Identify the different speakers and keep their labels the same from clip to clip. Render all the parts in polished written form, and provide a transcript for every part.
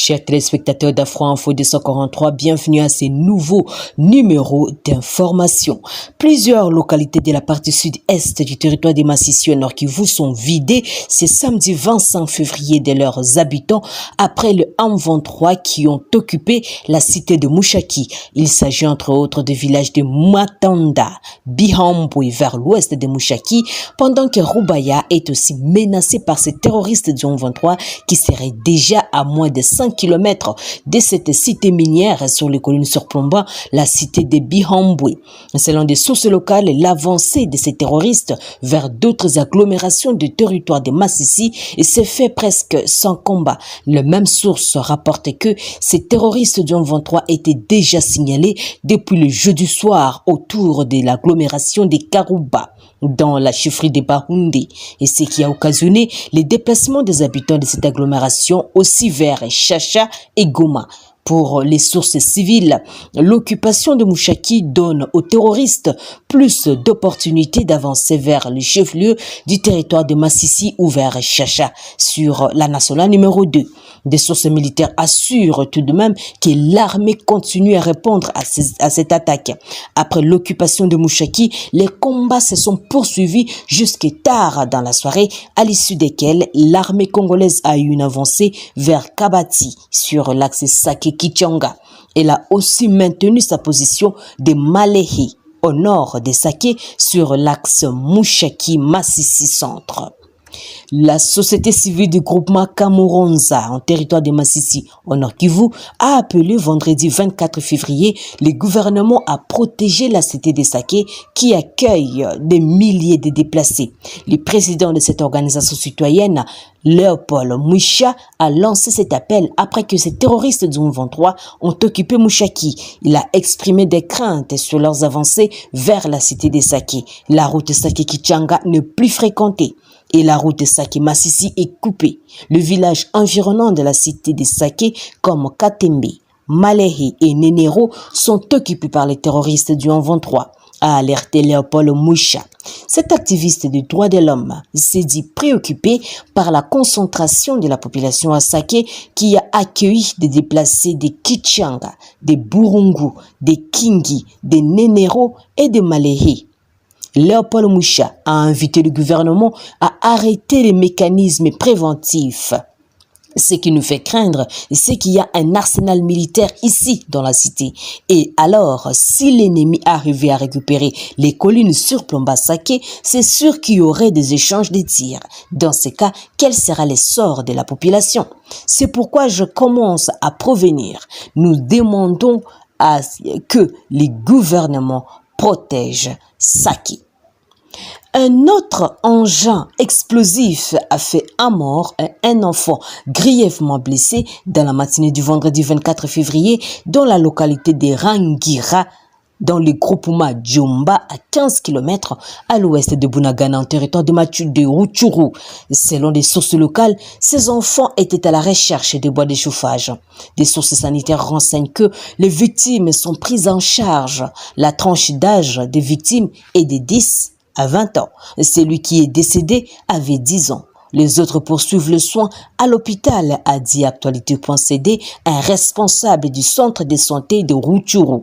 Speaker 1: Chers téléspectateurs d'Afro Info 243, bienvenue à ce nouveau numéro d'information. Plusieurs localités de la partie sud-est du territoire des Massissi au Nord Kivu sont vidées ce samedi 25 février de leurs habitants après le M23 qui ont occupé la cité de Mushaki. Il s'agit entre autres des villages de Matanda, Bihambwe vers l'ouest de Mushaki, pendant que Rubaya est aussi menacé par ces terroristes du M23 qui seraient déjà à moins de 5 km de cette cité minière sur les collines surplombant la cité de Bihambwe. Selon des sources locales, l'avancée de ces terroristes vers d'autres agglomérations du territoire de Massissi s'est fait presque sans combat. La même source rapporte que ces terroristes du M23 étaient déjà signalés depuis le jeudi soir autour de l'agglomération de Karouba, dans la chefferie de Bahunde, et ce qui a occasionné les déplacements des habitants de cette agglomération aussi vers Chacha et Goma. Pour les sources civiles, l'occupation de Mushaki donne aux terroristes plus d'opportunités d'avancer vers le chef-lieu du territoire de Massissi ou vers Chacha sur la nationale numéro 2. Des sources militaires assurent tout de même que l'armée continue à répondre à cette attaque. Après l'occupation de Mushaki, les combats se sont poursuivis jusque tard dans la soirée, à l'issue desquels l'armée congolaise a eu une avancée vers Kabati sur l'axe Sake-Kichanga. Elle a aussi maintenu sa position de Malehi au nord de Sake sur l'axe Mushaki-Massissi centre. La société civile du groupement Kamuronza en territoire de Massissi au Nord Kivu a appelé vendredi 24 février le gouvernement à protéger la cité de Sake qui accueille des milliers de déplacés. Le président de cette organisation citoyenne, Léopold Moucha, a lancé cet appel après que ces terroristes du M23 ont occupé Mushaki. Il a exprimé des craintes sur leurs avancées vers la cité de Sake. La route Sake-Kichanga n'est plus fréquentée et la route Sake-Massissi est coupée. Le village environnant de la cité de Sake, comme Katembe, Malehi et Nenero, sont occupés par les terroristes du M23, a alerté Léopold Moucha. Cet activiste des droits de l'homme s'est dit préoccupé par la concentration de la population à Sake qui a accueilli des déplacés de Kichanga, des Burungu, des Kingi, des Nenero et des Malehi. Léopold Moucha a invité le gouvernement à arrêter les mécanismes préventifs. Ce qui nous fait craindre, c'est qu'il y a un arsenal militaire ici dans la cité. Et alors, si l'ennemi arrivait à récupérer les collines surplombant Sake, c'est sûr qu'il y aurait des échanges de tirs. Dans ce cas, quel sera le sort de la population? C'est pourquoi je commence à provenir. Nous demandons à que les gouvernements protègent Sake. Un autre engin explosif a fait un mort et un enfant grièvement blessé dans la matinée du vendredi 24 février dans la localité de Rangira, dans le groupement Djomba à 15 km à l'ouest de Bunagana en territoire de Rutshuru. Selon des sources locales, ces enfants étaient à la recherche des bois de chauffage. Des sources sanitaires renseignent que les victimes sont prises en charge. La tranche d'âge des victimes est de 10 à 20 ans. Celui qui est décédé avait 10 ans. Les autres poursuivent le soin à l'hôpital, a dit Actualité.cd, un responsable du centre de santé de Rutshuru.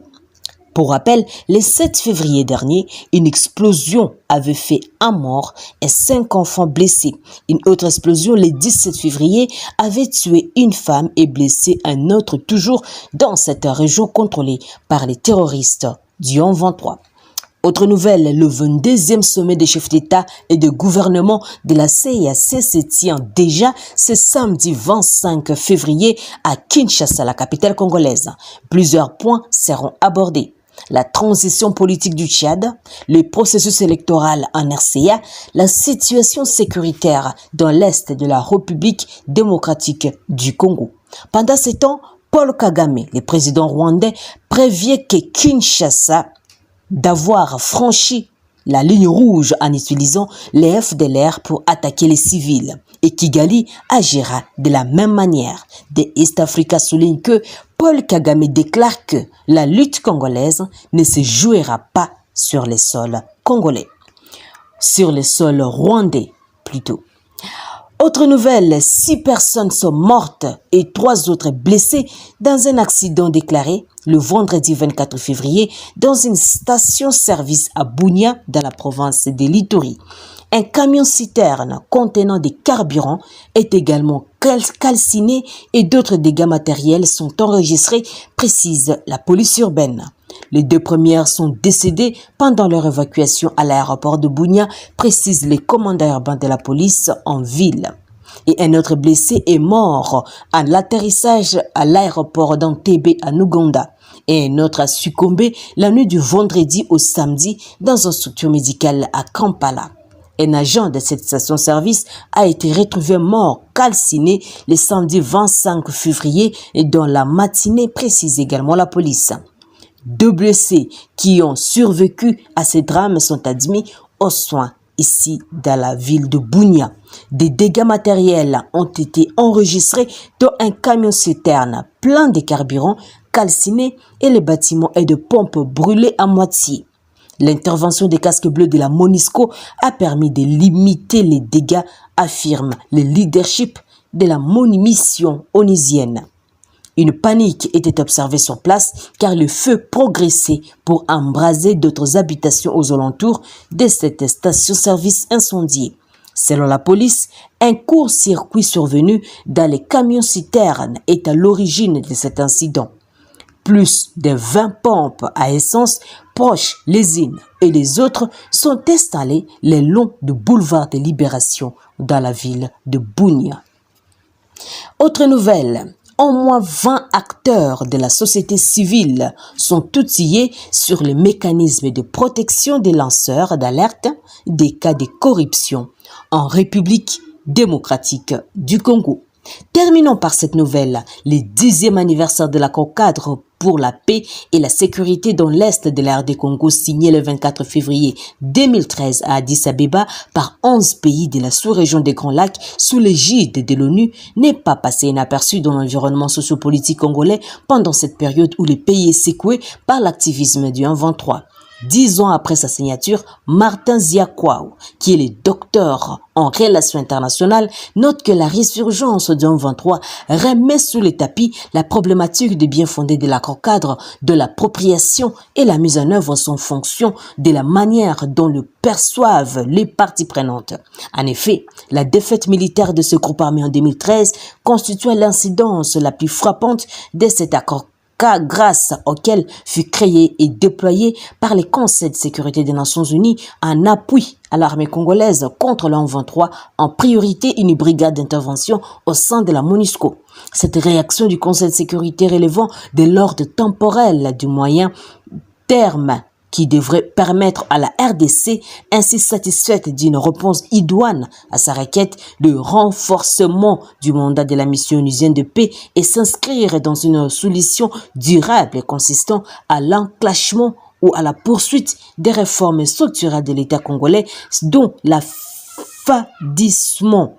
Speaker 1: Pour rappel, le 7 février dernier, une explosion avait fait un mort et 5 enfants blessés. Une autre explosion, le 17 février, avait tué une femme et blessé un autre, toujours dans cette région contrôlée par les terroristes du M23. Autre nouvelle, le 22e sommet des chefs d'État et de gouvernement de la CEEAC se tient déjà ce samedi 25 février à Kinshasa, la capitale congolaise. Plusieurs points seront abordés. La transition politique du Tchad, le processus électoral en RCA, la situation sécuritaire dans l'est de la République démocratique du Congo. Pendant ce temps, Paul Kagame, le président rwandais, prévient que Kinshasa d'avoir franchi la ligne rouge en utilisant les FDLR pour attaquer les civils. Et Kigali agira de la même manière. The East Africa souligne que Paul Kagame déclare que la lutte congolaise ne se jouera pas sur les sols congolais, sur les sols rwandais plutôt. Autre nouvelle, 6 personnes sont mortes et 3 autres blessées dans un accident déclaré le vendredi 24 février dans une station-service à Bunia dans la province de l'Ituri. Un camion-citerne contenant des carburants est également calciné et d'autres dégâts matériels sont enregistrés, précise la police urbaine. Les 2 premières sont décédées pendant leur évacuation à l'aéroport de Bunia, précisent les commandants urbains de la police en ville. Et un autre blessé est mort à l'atterrissage à l'aéroport d'Entebbe à Ouganda. Et un autre a succombé la nuit du vendredi au samedi dans une structure médicale à Kampala. Un agent de cette station-service a été retrouvé mort calciné le samedi 25 février et dans la matinée, précise également la police. 2 blessés qui ont survécu à ces drames sont admis aux soins ici dans la ville de Bunia. Des dégâts matériels ont été enregistrés dans un camion-citerne plein de carburant calciné et les bâtiments et de pompes brûlés à moitié. L'intervention des casques bleus de la MONUSCO a permis de limiter les dégâts, affirme le leadership de la mission onusienne. Une panique était observée sur place car le feu progressait pour embraser d'autres habitations aux alentours de cette station-service incendiée. Selon la police, un court-circuit survenu dans les camions-citernes est à l'origine de cet incident. Plus de 20 pompes à essence proches les unes et les autres sont installées le long du boulevard de Libération dans la ville de Bunia. Autre nouvelle, au moins 20 acteurs de la société civile sont outillés sur les mécanismes de protection des lanceurs d'alerte des cas de corruption en République démocratique du Congo. Terminons par cette nouvelle, le 10e anniversaire de l'accord-cadre pour la paix et la sécurité dans l'Est de la RD Congo signé le 24 février 2013 à Addis Abeba par 11 pays de la sous-région des Grands Lacs sous l'égide de l'ONU n'est pas passé inaperçu dans l'environnement sociopolitique congolais pendant cette période où le pays est secoué par l'activisme du 1-23. 10 ans après sa signature, Martin Ziakwao, qui est le docteur en relations internationales, note que la résurgence du 1-23 remet sous le tapis la problématique du bien fondé de l'accord-cadre, de l'appropriation et la mise en œuvre sans fonction de la manière dont le perçoivent les parties prenantes. En effet, la défaite militaire de ce groupe armé en 2013 constitue l'incidence la plus frappante de cet accord grâce auquel fut créé et déployé par les Conseils de sécurité des Nations Unies en appui à l'armée congolaise contre le 1-23, en priorité une brigade d'intervention au sein de la MONUSCO. Cette réaction du Conseil de sécurité relevant de l'ordre temporel du moyen terme qui devrait permettre à la RDC, ainsi satisfaite d'une réponse idoine à sa requête, le renforcement du mandat de la mission onusienne de paix et s'inscrire dans une solution durable consistant à l'enclenchement ou à la poursuite des réformes structurelles de l'État congolais dont l'affadissement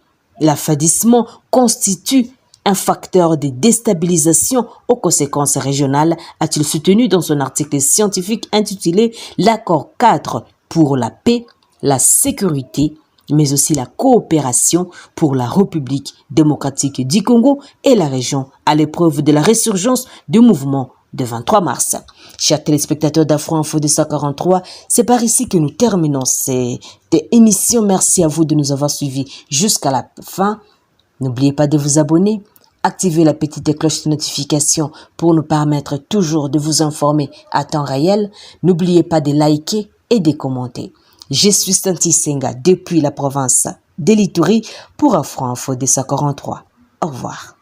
Speaker 1: constitue un facteur de déstabilisation aux conséquences régionales, a-t-il soutenu dans son article scientifique intitulé « L'accord cadre pour la paix, la sécurité, mais aussi la coopération pour la République démocratique du Congo et la région à l'épreuve de la résurgence du mouvement de 23 mars. » Chers téléspectateurs d'Afro-Info 243, c'est par ici que nous terminons cette émission. Merci à vous de nous avoir suivis jusqu'à la fin. N'oubliez pas de vous abonner. Activez la petite cloche de notification pour nous permettre toujours de vous informer à temps réel. N'oubliez pas de liker et de commenter. Je suis Santi Senga depuis la province de l'Ituri pour Afro-Info 243. Au revoir.